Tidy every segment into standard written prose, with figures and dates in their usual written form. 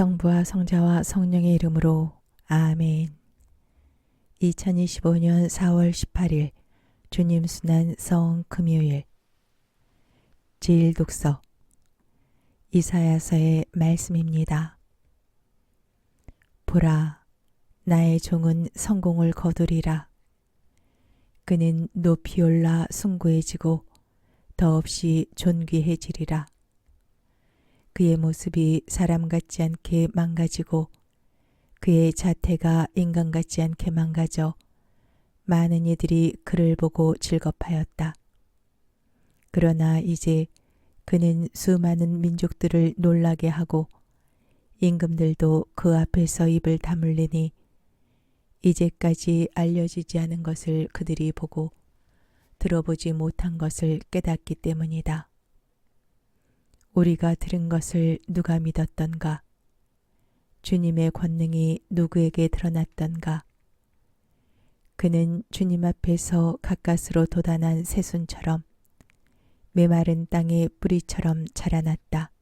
성부와 성자와 성령의 이름으로 아멘. 2025년 4월 18일 주님 순환 성 금요일 제1독서 이사야서의 말씀입니다. 보라, 나의 종은 성공을 거두리라. 그는 높이 올라 숭고해지고 더없이 존귀해지리라. 그의 모습이 사람 같지 않게 망가지고 그의 자태가 인간 같지 않게 망가져 많은 이들이 그를 보고 즐겁하였다. 그러나 이제 그는 수많은 민족들을 놀라게 하고 임금들도 그 앞에서 입을 다물리니 이제까지 알려지지 않은 것을 그들이 보고 들어보지 못한 것을 깨닫기 때문이다. 우리가 들은 것을 누가 믿었던가? 주님의 권능이 누구에게 드러났던가? 그는 주님 앞에서 가까스로 돋아난 새순처럼 메마른 땅의 뿌리처럼 자라났다.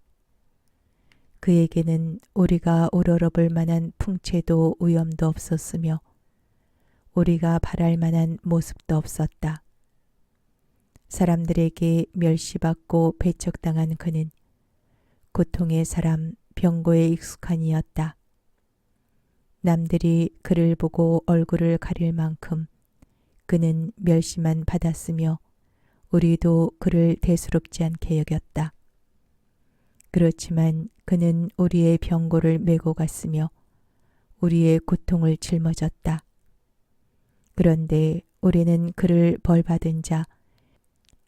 그에게는 우리가 우러러볼 만한 풍채도 위엄도 없었으며 우리가 바랄 만한 모습도 없었다. 사람들에게 멸시받고 배척당한 그는 고통의 사람, 병고에 익숙한 이였다. 남들이 그를 보고 얼굴을 가릴 만큼 그는 멸시만 받았으며 우리도 그를 대수롭지 않게 여겼다. 그렇지만 그는 우리의 병고를 메고 갔으며 우리의 고통을 짊어졌다. 그런데 우리는 그를 벌받은 자,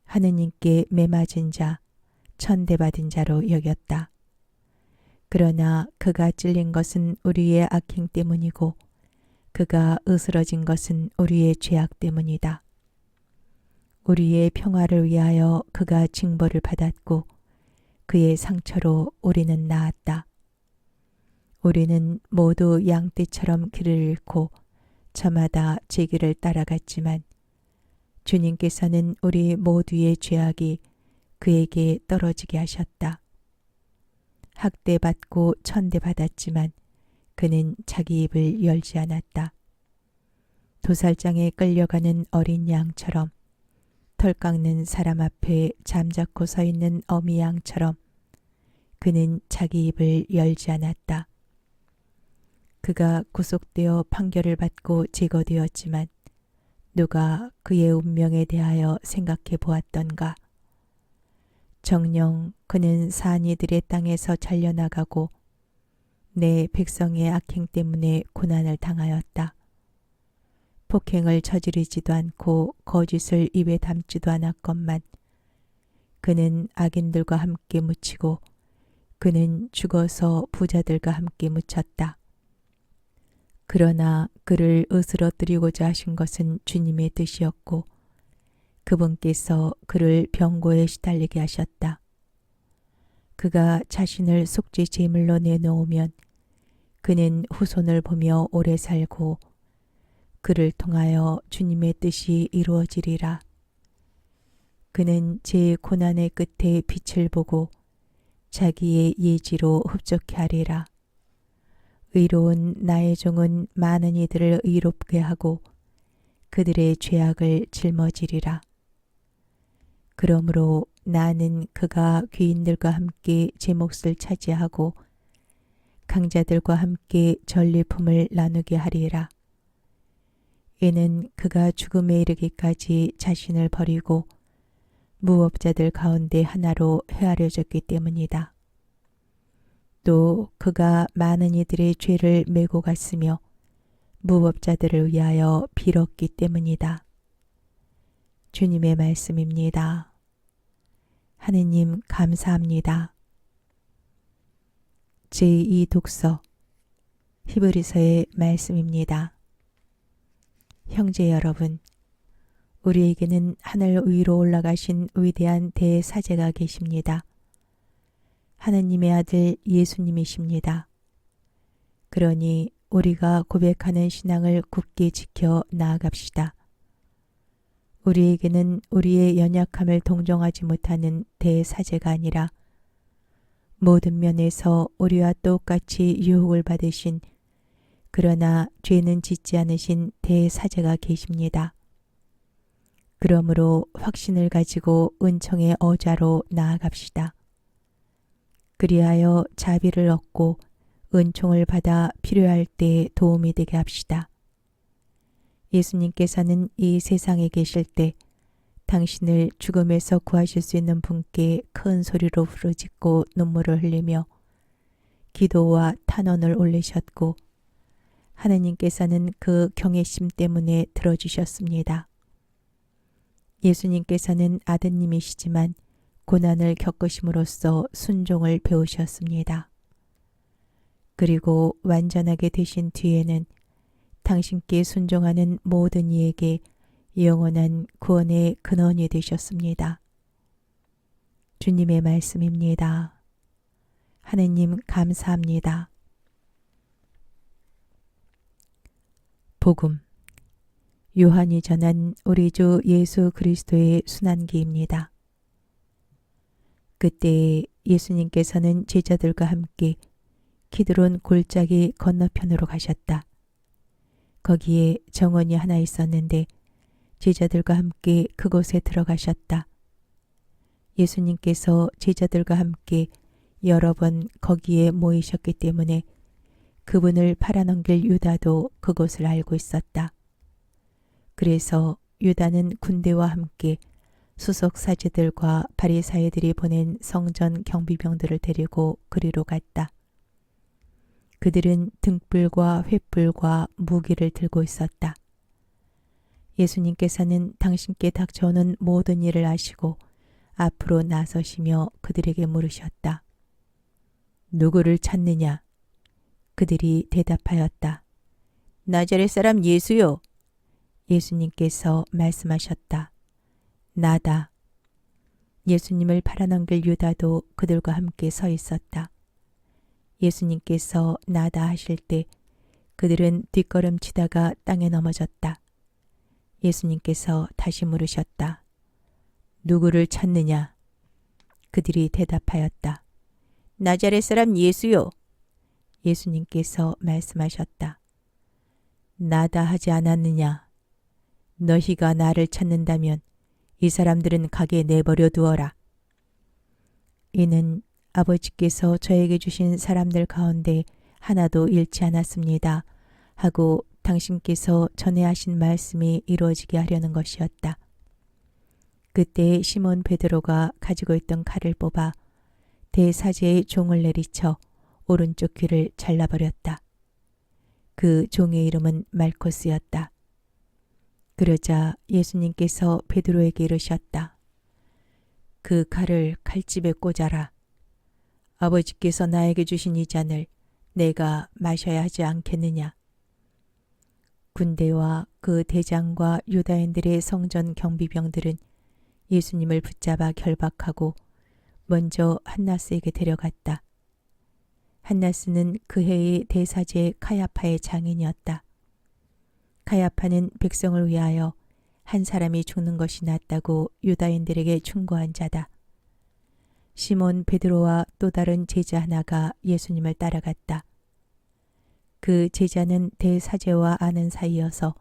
하느님께 매맞은 자, 천대받은 자로 여겼다. 그러나 그가 찔린 것은 우리의 악행 때문이고 그가 으스러진 것은 우리의 죄악 때문이다. 우리의 평화를 위하여 그가 징벌을 받았고 그의 상처로 우리는 나았다. 우리는 모두 양떼처럼 길을 잃고 저마다 제 길을 따라갔지만 주님께서는 우리 모두의 죄악이 그에게 떨어지게 하셨다. 학대받고 천대받았지만 그는 자기 입을 열지 않았다. 도살장에 끌려가는 어린 양처럼 털 깎는 사람 앞에 잠자코 서 있는 어미 양처럼 그는 자기 입을 열지 않았다. 그가 구속되어 판결을 받고 제거되었지만 누가 그의 운명에 대하여 생각해 보았던가? 정녕 그는 산이들의 땅에서 잘려나가고 내 백성의 악행 때문에 고난을 당하였다. 폭행을 저지르지도 않고 거짓을 입에 담지도 않았건만 그는 악인들과 함께 묻히고 그는 죽어서 부자들과 함께 묻혔다. 그러나 그를 으스러뜨리고자 하신 것은 주님의 뜻이었고 그분께서 그를 병고에 시달리게 하셨다. 그가 자신을 속죄 제물로 내놓으면 그는 후손을 보며 오래 살고 그를 통하여 주님의 뜻이 이루어지리라. 그는 제 고난의 끝에 빛을 보고 자기의 예지로 흡족해 하리라. 의로운 나의 종은 많은 이들을 의롭게 하고 그들의 죄악을 짊어지리라. 그러므로 나는 그가 귀인들과 함께 제 몫을 차지하고 강자들과 함께 전리품을 나누게 하리라. 이는 그가 죽음에 이르기까지 자신을 버리고 무업자들 가운데 하나로 헤아려졌기 때문이다. 또 그가 많은 이들의 죄를 메고 갔으며 무법자들을 위하여 빌었기 때문이다. 주님의 말씀입니다. 하느님 감사합니다. 제2독서 히브리서의 말씀입니다. 형제 여러분, 우리에게는 하늘 위로 올라가신 위대한 대사제가 계십니다. 하느님의 아들 예수님이십니다. 그러니 우리가 고백하는 신앙을 굳게 지켜 나아갑시다. 우리에게는 우리의 연약함을 동정하지 못하는 대사제가 아니라 모든 면에서 우리와 똑같이 유혹을 받으신 그러나 죄는 짓지 않으신 대사제가 계십니다. 그러므로 확신을 가지고 은총의 어자로 나아갑시다. 그리하여 자비를 얻고 은총을 받아 필요할 때 도움이 되게 합시다. 예수님께서는 이 세상에 계실 때 당신을 죽음에서 구하실 수 있는 분께 큰 소리로 부르짖고 눈물을 흘리며 기도와 탄원을 올리셨고 하느님께서는 그 경외심 때문에 들어주셨습니다. 예수님께서는 아드님이시지만 고난을 겪으심으로써 순종을 배우셨습니다. 그리고 완전하게 되신 뒤에는 당신께 순종하는 모든 이에게 영원한 구원의 근원이 되셨습니다. 주님의 말씀입니다. 하느님 감사합니다. 복음 요한이 전한 우리 주 예수 그리스도의 순환기입니다. 그때 예수님께서는 제자들과 함께 키드론 골짜기 건너편으로 가셨다. 거기에 정원이 하나 있었는데 제자들과 함께 그곳에 들어가셨다. 예수님께서 제자들과 함께 여러 번 거기에 모이셨기 때문에 그분을 팔아넘길 유다도 그곳을 알고 있었다. 그래서 유다는 군대와 함께 수석 사제들과 바리사이들이 보낸 성전 경비병들을 데리고 그리로 갔다. 그들은 등불과 횃불과 무기를 들고 있었다. 예수님께서는 당신께 닥쳐오는 모든 일을 아시고 앞으로 나서시며 그들에게 물으셨다. 누구를 찾느냐? 그들이 대답하였다. 나자렛 사람 예수요. 예수님께서 말씀하셨다. 나다. 예수님을 팔아넘길 유다도 그들과 함께 서 있었다. 예수님께서 나다 하실 때 그들은 뒷걸음치다가 땅에 넘어졌다. 예수님께서 다시 물으셨다. 누구를 찾느냐? 그들이 대답하였다. 나자렛 사람 예수요. 예수님께서 말씀하셨다. 나다 하지 않았느냐? 너희가 나를 찾는다면 이 사람들은 가게 내버려 두어라. 이는 아버지께서 저에게 주신 사람들 가운데 하나도 잃지 않았습니다. 하고 당신께서 전에 하신 말씀이 이루어지게 하려는 것이었다. 그때 시몬 베드로가 가지고 있던 칼을 뽑아 대사제의 종을 내리쳐 오른쪽 귀를 잘라버렸다. 그 종의 이름은 말코스였다. 그러자 예수님께서 베드로에게 이르셨다. 그 칼을 칼집에 꽂아라. 아버지께서 나에게 주신 이 잔을 내가 마셔야 하지 않겠느냐. 군대와 그 대장과 유다인들의 성전 경비병들은 예수님을 붙잡아 결박하고 먼저 한나스에게 데려갔다. 한나스는 그 해의 대사제 카야파의 장인이었다. 카야파는 백성을 위하여 한 사람이 죽는 것이 낫다고 유다인들에게 충고한 자다. 시몬 베드로와 또 다른 제자 하나가 예수님을 따라갔다. 그 제자는 대사제와 아는 사이여서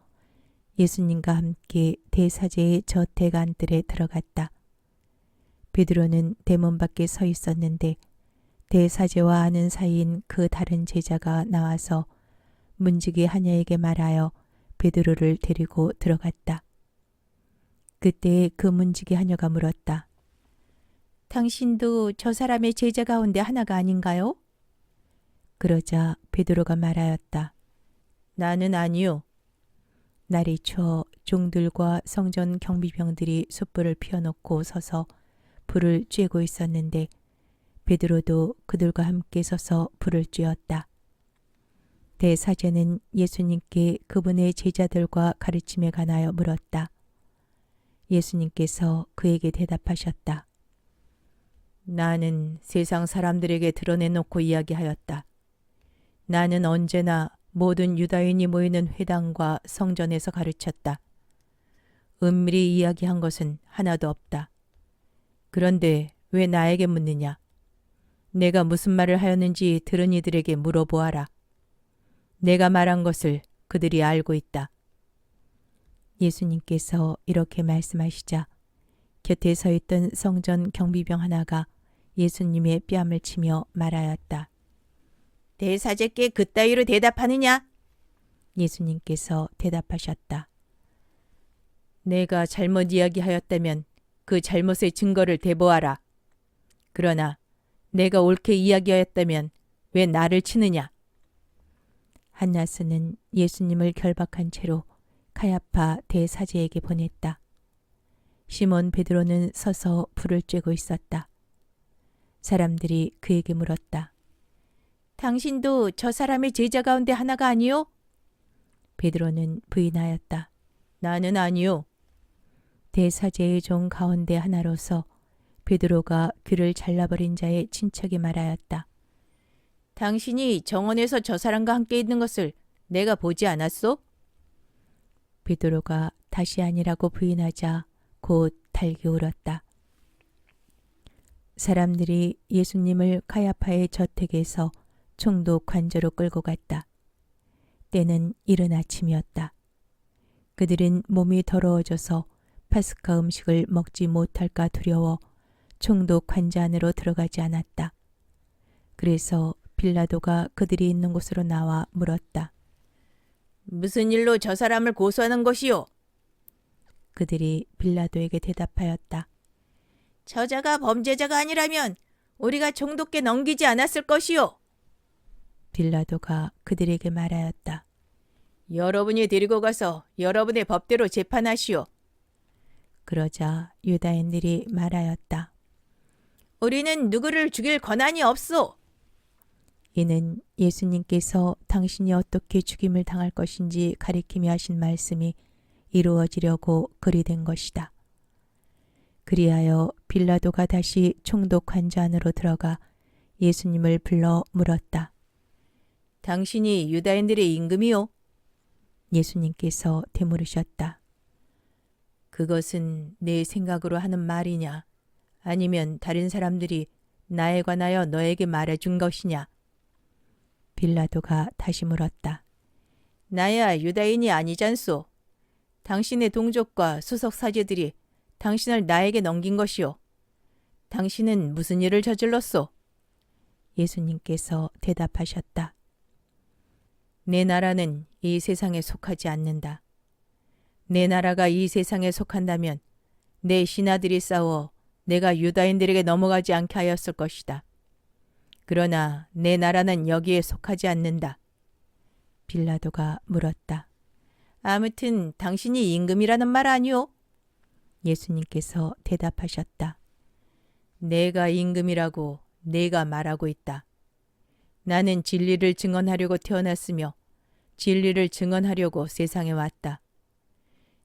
예수님과 함께 대사제의 저택안뜰에 들어갔다. 베드로는 대문 밖에 서 있었는데 대사제와 아는 사이인 그 다른 제자가 나와서 문지기 하녀에게 말하여 베드로를 데리고 들어갔다. 그때 그 문지기 하녀가 물었다. 당신도 저 사람의 제자 가운데 하나가 아닌가요? 그러자 베드로가 말하였다. 나는 아니요. 날이 추워 종들과 성전 경비병들이 숯불을 피워놓고 서서 불을 쬐고 있었는데 베드로도 그들과 함께 서서 불을 쬐었다. 대사제는 예수님께 그분의 제자들과 가르침에 관하여 물었다. 예수님께서 그에게 대답하셨다. 나는 세상 사람들에게 드러내놓고 이야기하였다. 나는 언제나 모든 유다인이 모이는 회당과 성전에서 가르쳤다. 은밀히 이야기한 것은 하나도 없다. 그런데 왜 나에게 묻느냐? 내가 무슨 말을 하였는지 들은 이들에게 물어보아라. 내가 말한 것을 그들이 알고 있다. 예수님께서 이렇게 말씀하시자 곁에 서 있던 성전 경비병 하나가 예수님의 뺨을 치며 말하였다. 대사제께 그따위로 대답하느냐? 예수님께서 대답하셨다. 내가 잘못 이야기하였다면 그 잘못의 증거를 대보아라. 그러나 내가 옳게 이야기하였다면 왜 나를 치느냐? 한나스는 예수님을 결박한 채로 카야파 대사제에게 보냈다. 시몬 베드로는 서서 불을 쬐고 있었다. 사람들이 그에게 물었다. 당신도 저 사람의 제자 가운데 하나가 아니요? 베드로는 부인하였다. 나는 아니요. 대사제의 종 가운데 하나로서 베드로가 귀를 잘라버린 자의 친척이 말하였다. 당신이 정원에서 저 사람과 함께 있는 것을 내가 보지 않았소? 베드로가 다시 아니라고 부인하자 곧 달기 울었다. 사람들이 예수님을 카야파의 저택에서 총독 관저로 끌고 갔다. 때는 이른 아침이었다. 그들은 몸이 더러워져서 파스카 음식을 먹지 못할까 두려워 총독 관저 안으로 들어가지 않았다. 그래서 빌라도가 그들이 있는 곳으로 나와 물었다. 무슨 일로 저 사람을 고소하는 것이요? 그들이 빌라도에게 대답하였다. 저자가 범죄자가 아니라면 우리가 총독께 넘기지 않았을 것이요. 빌라도가 그들에게 말하였다. 여러분이 데리고 가서 여러분의 법대로 재판하시오. 그러자 유다인들이 말하였다. 우리는 누구를 죽일 권한이 없소. 이는 예수님께서 당신이 어떻게 죽임을 당할 것인지 가리키며 하신 말씀이 이루어지려고 그리 된 것이다. 그리하여 빌라도가 다시 총독 관저 안으로 들어가 예수님을 불러 물었다. 당신이 유다인들의 임금이요? 예수님께서 되물으셨다. 그것은 내 생각으로 하는 말이냐? 아니면 다른 사람들이 나에 관하여 너에게 말해준 것이냐? 빌라도가 다시 물었다. 나야 유다인이 아니잖소. 당신의 동족과 수석 사제들이 당신을 나에게 넘긴 것이요. 당신은 무슨 일을 저질렀소? 예수님께서 대답하셨다. 내 나라는 이 세상에 속하지 않는다. 내 나라가 이 세상에 속한다면 내 신하들이 싸워 내가 유다인들에게 넘어가지 않게 하였을 것이다. 그러나 내 나라는 여기에 속하지 않는다. 빌라도가 물었다. 아무튼 당신이 임금이라는 말 아니오? 예수님께서 대답하셨다. 내가 임금이라고 내가 말하고 있다. 나는 진리를 증언하려고 태어났으며 진리를 증언하려고 세상에 왔다.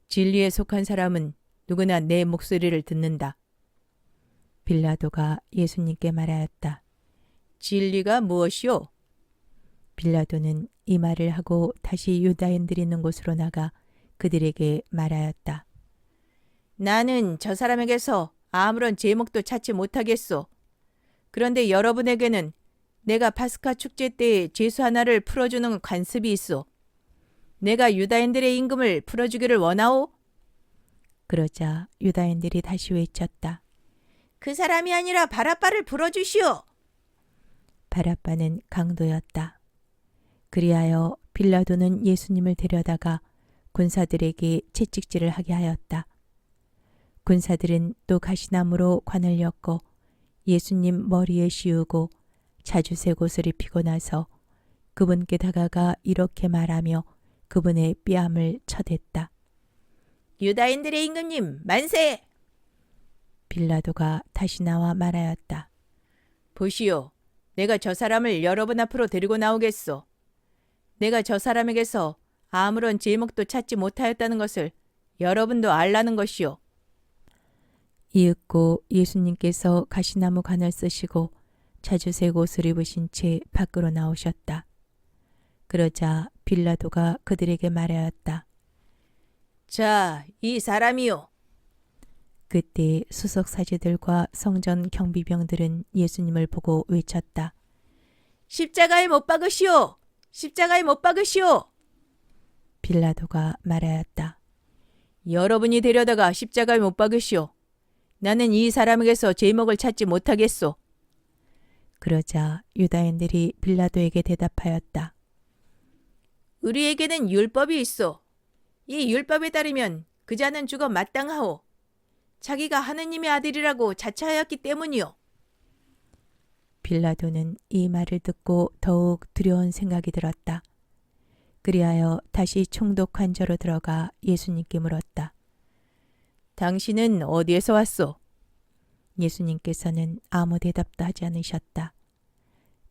진리에 속한 사람은 누구나 내 목소리를 듣는다. 빌라도가 예수님께 말하였다. 진리가 무엇이오? 빌라도는 이 말을 하고 다시 유다인들이 있는 곳으로 나가 그들에게 말하였다. 나는 저 사람에게서 아무런 제목도 찾지 못하겠소. 그런데 여러분에게는 내가 파스카 축제 때에 죄수 하나를 풀어주는 관습이 있소. 내가 유다인들의 임금을 풀어주기를 원하오? 그러자 유다인들이 다시 외쳤다. 그 사람이 아니라 바라바를 풀어주시오. 바라바는 강도였다. 그리하여 빌라도는 예수님을 데려다가 군사들에게 채찍질을 하게 하였다. 군사들은 또 가시나무로 관을 엮고 예수님 머리에 씌우고 자주색 옷을 입히고 나서 그분께 다가가 이렇게 말하며 그분의 뺨을 쳐댔다. 유다인들의 임금님 만세! 빌라도가 다시 나와 말하였다. 보시오. 내가 저 사람을 여러분 앞으로 데리고 나오겠소. 내가 저 사람에게서 아무런 제목도 찾지 못하였다는 것을 여러분도 알라는 것이오. 이윽고 예수님께서 가시나무 관을 쓰시고 자주색 옷을 입으신 채 밖으로 나오셨다. 그러자 빌라도가 그들에게 말하였다. 자, 이 사람이요. 그때 수석 사제들과 성전 경비병들은 예수님을 보고 외쳤다. 십자가에 못 박으시오! 십자가에 못 박으시오! 빌라도가 말하였다. 여러분이 데려다가 십자가에 못 박으시오. 나는 이 사람에게서 제목을 찾지 못하겠소. 그러자 유다인들이 빌라도에게 대답하였다. 우리에게는 율법이 있어. 이 율법에 따르면 그 자는 죽어 마땅하오. 자기가 하느님의 아들이라고 자처하였기 때문이요. 빌라도는 이 말을 듣고 더욱 두려운 생각이 들었다. 그리하여 다시 총독 관저로 들어가 예수님께 물었다. 당신은 어디에서 왔소? 예수님께서는 아무 대답도 하지 않으셨다.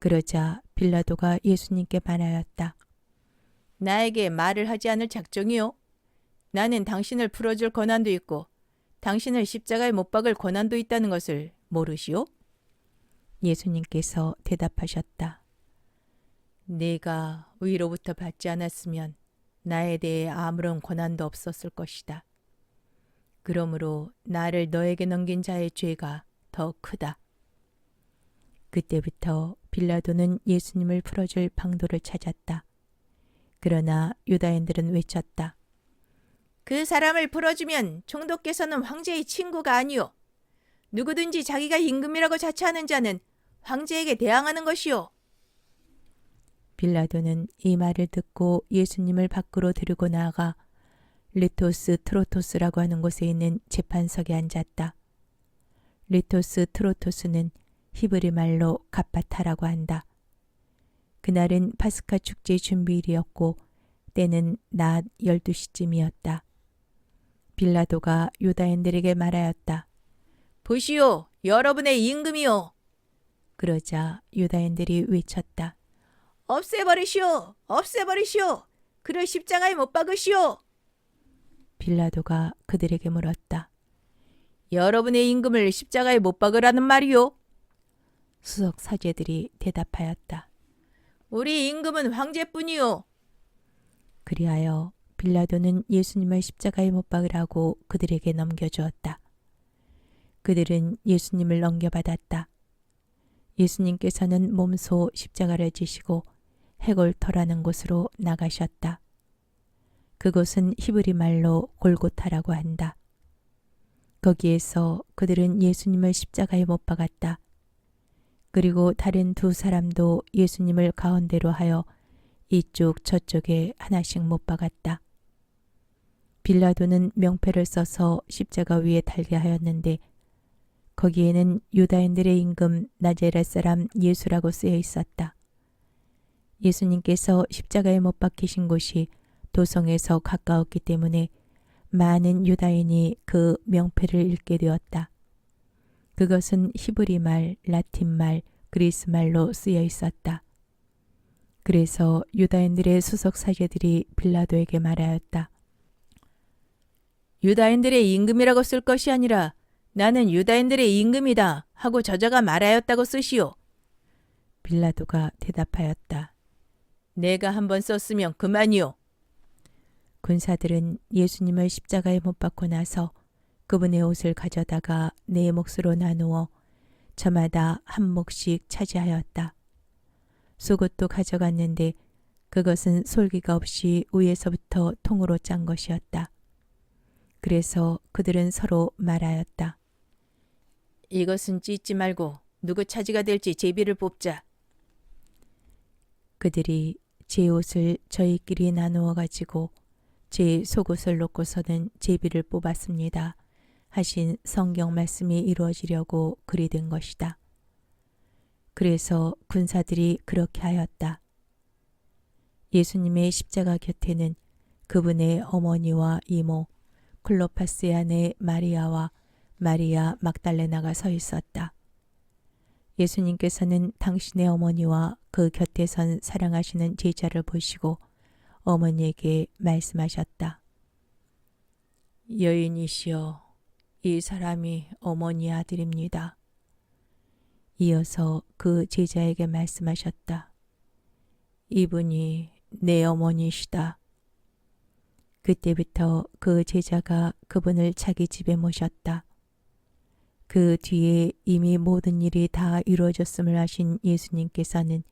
그러자 빌라도가 예수님께 말하였다. 나에게 말을 하지 않을 작정이요? 나는 당신을 풀어줄 권한도 있고 당신을 십자가에 못 박을 권한도 있다는 것을 모르시오? 예수님께서 대답하셨다. 네가 위로부터 받지 않았으면 나에 대해 아무런 권한도 없었을 것이다. 그러므로 나를 너에게 넘긴 자의 죄가 더 크다. 그때부터 빌라도는 예수님을 풀어줄 방도를 찾았다. 그러나 유다인들은 외쳤다. 그 사람을 풀어주면 총독께서는 황제의 친구가 아니오. 누구든지 자기가 임금이라고 자처하는 자는 황제에게 대항하는 것이오. 빌라도는 이 말을 듣고 예수님을 밖으로 들고 나아가 리토스 트로토스라고 하는 곳에 있는 재판석에 앉았다. 리토스 트로토스는 히브리 말로 갑바타라고 한다. 그날은 파스카 축제 준비일이었고 때는 낮 12시쯤이었다. 빌라도가 유다인들에게 말하였다. 보시오, 여러분의 임금이요. 그러자 유다인들이 외쳤다. 없애버리시오! 없애버리시오! 그를 십자가에 못 박으시오! 빌라도가 그들에게 물었다. 여러분의 임금을 십자가에 못 박으라는 말이오? 수석 사제들이 대답하였다. 우리 임금은 황제뿐이요. 그리하여 빌라도는 예수님을 십자가에 못 박으라고 그들에게 넘겨주었다. 그들은 예수님을 넘겨받았다. 예수님께서는 몸소 십자가를 지시고 해골터라는 곳으로 나가셨다. 그곳은 히브리 말로 골고타라고 한다. 거기에서 그들은 예수님을 십자가에 못 박았다. 그리고 다른 두 사람도 예수님을 가운데로 하여 이쪽 저쪽에 하나씩 못 박았다. 빌라도는 명패를 써서 십자가 위에 달게 하였는데 거기에는 유다인들의 임금 나제렛 사람 예수라고 쓰여 있었다. 예수님께서 십자가에 못 박히신 곳이 도성에서 가까웠기 때문에 많은 유다인이 그 명패를 읽게 되었다. 그것은 히브리 말, 라틴 말, 그리스 말로 쓰여 있었다. 그래서 유다인들의 수석 사제들이 빌라도에게 말하였다. 유다인들의 임금이라고 쓸 것이 아니라 나는 유다인들의 임금이다 하고 저자가 말하였다고 쓰시오. 빌라도가 대답하였다. 내가 한번 썼으면 그만이오. 군사들은 예수님을 십자가에 못 박고 나서 그분의 옷을 가져다가 네 몫으로 나누어 저마다 한 몫씩 차지하였다. 속옷도 가져갔는데 그것은 솔기가 없이 위에서부터 통으로 짠 것이었다. 그래서 그들은 서로 말하였다. 이것은 찢지 말고 누구 차지가 될지 제비를 뽑자. 그들이 제 옷을 저희끼리 나누어 가지고 제 속옷을 놓고서는 제비를 뽑았습니다. 하신 성경 말씀이 이루어지려고 그리 된 것이다. 그래서 군사들이 그렇게 하였다. 예수님의 십자가 곁에는 그분의 어머니와 이모, 클로파스의 아내 마리아와 마리아 막달레나가 서 있었다. 예수님께서는 당신의 어머니와 그 곁에 선 사랑하시는 제자를 보시고 어머니에게 말씀하셨다. 여인이시여, 이 사람이 어머니의 아들입니다. 이어서 그 제자에게 말씀하셨다. 이분이 내 어머니시다. 그때부터 그 제자가 그분을 자기 집에 모셨다. 그 뒤에 이미 모든 일이 다 이루어졌음을 아신 예수님께서는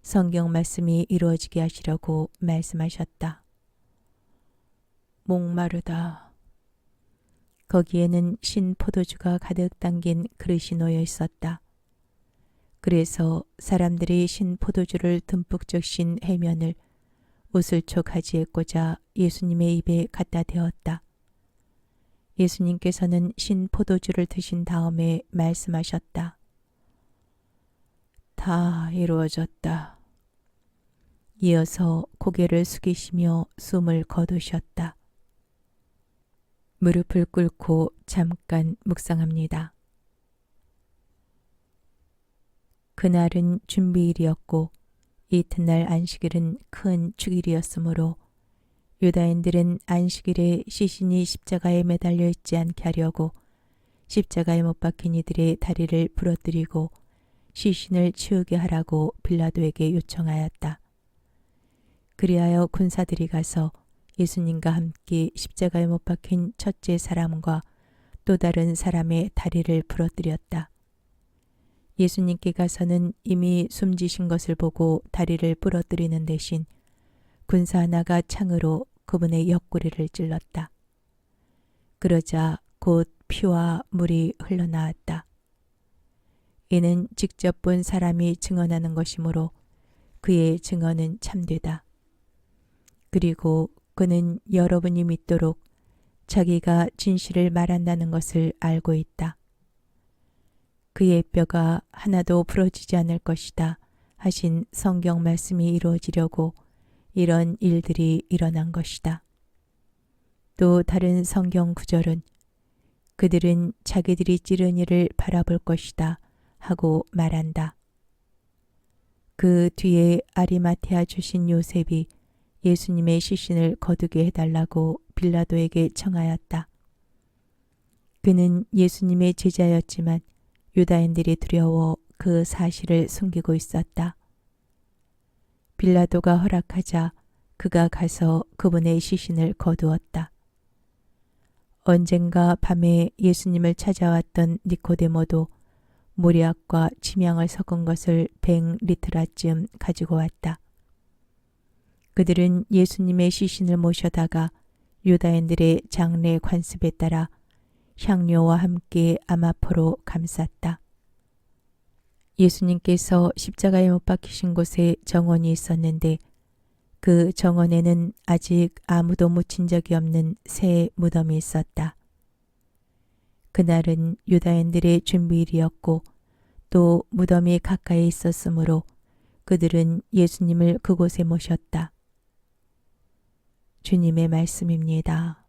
성경 말씀이 이루어지게 하시려고 말씀하셨다. 목마르다. 거기에는 신 포도주가 가득 담긴 그릇이 놓여 있었다. 그래서 사람들이 신 포도주를 듬뿍 적신 해면을 우슬초 가지에 꽂아 예수님의 입에 갖다 대었다. 예수님께서는 신 포도주를 드신 다음에 말씀하셨다. 다 이루어졌다. 이어서 고개를 숙이시며 숨을 거두셨다. 무릎을 꿇고 잠깐 묵상합니다. 그날은 준비일이었고 이튿날 안식일은 큰 축일이었으므로 유다인들은 안식일에 시신이 십자가에 매달려 있지 않게 하려고 십자가에 못 박힌 이들의 다리를 부러뜨리고 시신을 치우게 하라고 빌라도에게 요청하였다. 그리하여 군사들이 가서 예수님과 함께 십자가에 못 박힌 첫째 사람과 또 다른 사람의 다리를 부러뜨렸다. 예수님께 가서는 이미 숨지신 것을 보고 다리를 부러뜨리는 대신 군사 하나가 창으로 그분의 옆구리를 찔렀다. 그러자 곧 피와 물이 흘러나왔다. 이는 직접 본 사람이 증언하는 것이므로 그의 증언은 참되다. 그리고 그는 여러분이 믿도록 자기가 진실을 말한다는 것을 알고 있다. 그의 뼈가 하나도 부러지지 않을 것이다 하신 성경 말씀이 이루어지려고 이런 일들이 일어난 것이다. 또 다른 성경 구절은 그들은 자기들이 찌른 이를 바라볼 것이다 하고 말한다. 그 뒤에 아리마테아 주신 요셉이 예수님의 시신을 거두게 해달라고 빌라도에게 청하였다. 그는 예수님의 제자였지만 유다인들이 두려워 그 사실을 숨기고 있었다. 빌라도가 허락하자 그가 가서 그분의 시신을 거두었다. 언젠가 밤에 예수님을 찾아왔던 니코데모도 모략과 침향을 섞은 것을 100리트라쯤 가지고 왔다. 그들은 예수님의 시신을 모셔다가 유다인들의 장례 관습에 따라 향료와 함께 아마포로 감쌌다. 예수님께서 십자가에 못 박히신 곳에 정원이 있었는데 그 정원에는 아직 아무도 묻힌 적이 없는 새 무덤이 있었다. 그날은 유다인들의 준비일이었고 또 무덤이 가까이 있었으므로 그들은 예수님을 그곳에 모셨다. 주님의 말씀입니다.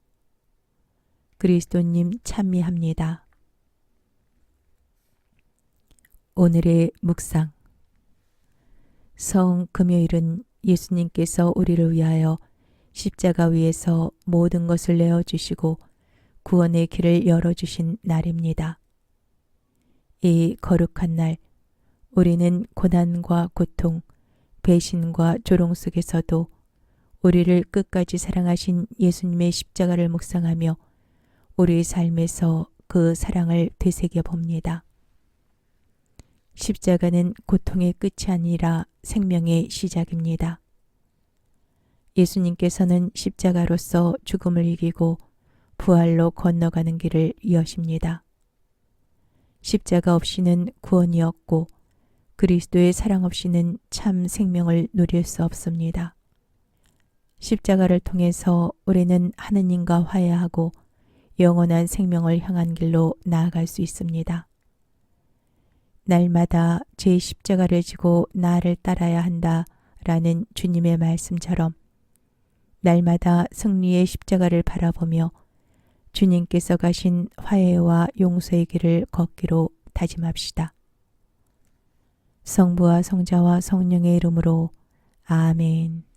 그리스도님 찬미합니다. 오늘의 묵상. 성 금요일은 예수님께서 우리를 위하여 십자가 위에서 모든 것을 내어주시고 구원의 길을 열어주신 날입니다. 이 거룩한 날, 우리는 고난과 고통, 배신과 조롱 속에서도 우리를 끝까지 사랑하신 예수님의 십자가를 묵상하며 우리 삶에서 그 사랑을 되새겨 봅니다. 십자가는 고통의 끝이 아니라 생명의 시작입니다. 예수님께서는 십자가로서 죽음을 이기고 부활로 건너가는 길을 여십니다. 십자가 없이는 구원이 없고 그리스도의 사랑 없이는 참 생명을 누릴 수 없습니다. 십자가를 통해서 우리는 하느님과 화해하고 영원한 생명을 향한 길로 나아갈 수 있습니다. 날마다 제 십자가를 지고 나를 따라야 한다라는 주님의 말씀처럼 날마다 승리의 십자가를 바라보며 주님께서 가신 화해와 용서의 길을 걷기로 다짐합시다. 성부와 성자와 성령의 이름으로 아멘.